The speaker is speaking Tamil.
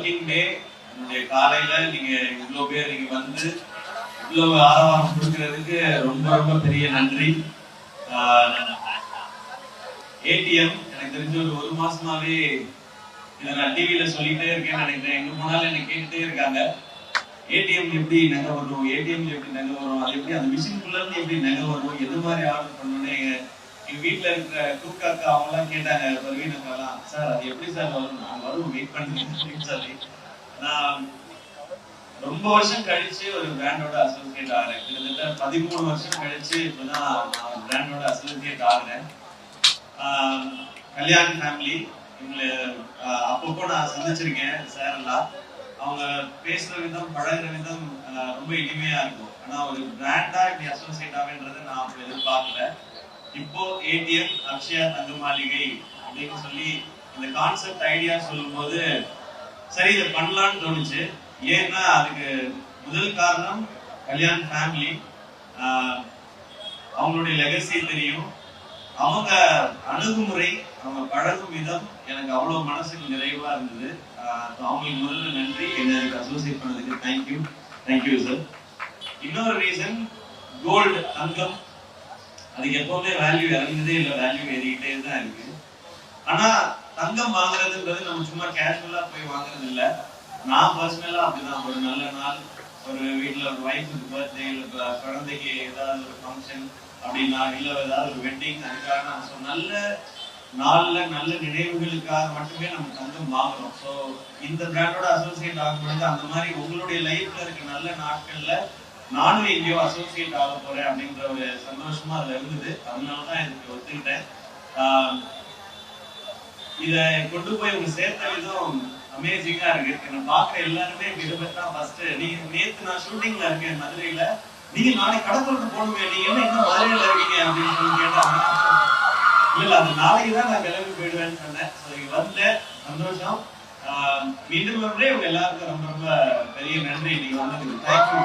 ஒர்க்கிங் டே என்னுடைய காலையில நீங்க இவ்வளவு பேர் நீங்க வந்து இவ்வளவு ஆரவாரம் கொடுக்கறதுக்கு ரொம்ப ரொம்ப பெரிய நன்றி. ஏடிஎம் எனக்கு தெரிஞ்ச ஒரு மாசமாவே இதை நான் டிவியில சொல்லிட்டே இருக்கேன்னு நினைக்கிறேன். எங்க போனாலும் என்ன கேட்டுட்டே இருக்காங்க, ஏடிஎம் எப்படி நகை வரும், ஏடிஎம் எப்படி நகை வரும், அது எப்படி அந்த மிஷின்குள்ள இருந்து எப்படி நகை வரும், எது மாதிரி ஆர்டர் பண்ணணும்னு எங்க வீட்டுல இருக்கிற குக்காக்கா அவங்க எல்லாம் கேட்டாங்க. பர்வீனக்காலாம், சார் அது எப்படி சார் வரும், நான் வரும் வெயிட் பண்ணுறேன் சொல்லி நான் ரொம்ப வருஷம் கழிச்சு ஒரு பிராண்டோட அசோசியேட் ஆகிறேன். கிட்டத்தட்ட 13 வருஷம் கழிச்சு இப்பதான் நான் பிராண்டோட அசோசியேட் ஆகிறேன். கல்யாண் ஃபேமிலி இவங்களை அப்பப்போ நான் சந்திச்சிருக்கேன். சார் எல்லாம் அவங்க பேசுற விதம் பழகுற விதம் ரொம்ப இனிமையா இருக்கும். ஆனா ஒரு பிராண்டா இப்படி அசோசியேட் ஆகுன்றதை நான் அப்படி எதிர்பார்க்கல. இப்போ ஏடிஎம் அக்ஷயா தங்க மாளிகை அப்படின்னு சொல்லி இந்த கான்செப்ட் ஐடியா சொல்லும் போது சரி இதை பண்ணலான்னு தோணுச்சு. ஏன்னா அதுக்கு முதல் காரணம் கல்யாண் ஃபேமிலி, அவங்களுடைய லெகசி தெரியும், அவங்க அணுகுமுறை, அவங்க பழகும் விதம் எனக்கு அவ்வளவு மனசுக்கு நிறைவா இருந்தது. அவங்களுக்கு முதல்ல நன்றி, எனக்கு அசோசியேட் பண்ணதுக்கு தேங்க்யூ சார். இன்னொரு ரீசன், கோல்டு தங்கம் அதுக்கு எப்பவுமே வேல்யூ இறங்குதே இல்லை, வேல்யூ ஏறிக்கிட்டே தான் இருக்கு. ஆனா தங்கம் வாங்குறதுன்றது நம்ம சும்மா கேஷுவலா போய் வாங்குறது இல்லை. நான் பர்சனலா அப்படிதான், ஒரு நல்ல நாள், ஒரு வீட்டுல ஒரு வைஃபுக்கு பர்த்டே, இல்ல குழந்தைக்கு ஏதாவது ஒரு ஃபங்க்ஷன் அப்படின்னா, இல்ல ஏதாவது ஒரு வெட்டிங், அதுக்காக நான் நல்ல நாள்ல நல்ல நினைவுகளுக்காக மட்டுமே நம்ம தங்கம் வாங்குறோம். ஸோ இந்த பிராண்டோட அசோசியேட் ஆகும் பொழுது அந்த மாதிரி உங்களுடைய லைஃப்ல இருக்க நல்ல நாட்கள்ல நானும் எங்கேயோ அசோசியேட் ஆக போறேன் அப்படின்ற ஒரு சந்தோஷமா அதுல இருந்தது. அதனாலதான் இதுக்கு ஒத்துக்கிட்டேன். இத கொண்டு போய் உங்க சேர்த்த விதம் அமேசிங்கா இருக்கு. என்ன பாக்குற எல்லாருமே கிட்டத்தட்ட ஃபர்ஸ்ட் நீங்க நேத்து நான் ஷூட்டிங்ல இருக்கேன் மதுரையில, நீங்க நாளைக்கு கடற்கரைக்கு போகணுமே, நீங்க என்ன இன்னும் மதுரையில இருக்கீங்க அப்படின்னு சொல்லி கேட்டாங்க. இல்ல அது நாளைக்குதான் நான் கிளம்பி போயிடுவேன்னு சொன்னேன். வந்த சந்தோஷம். மீண்டும் ஒன்றே உங்க எல்லாருக்கும் ரொம்ப ரொம்ப பெரிய நன்றி. நீங்க வந்ததுக்கு தேங்க்யூ.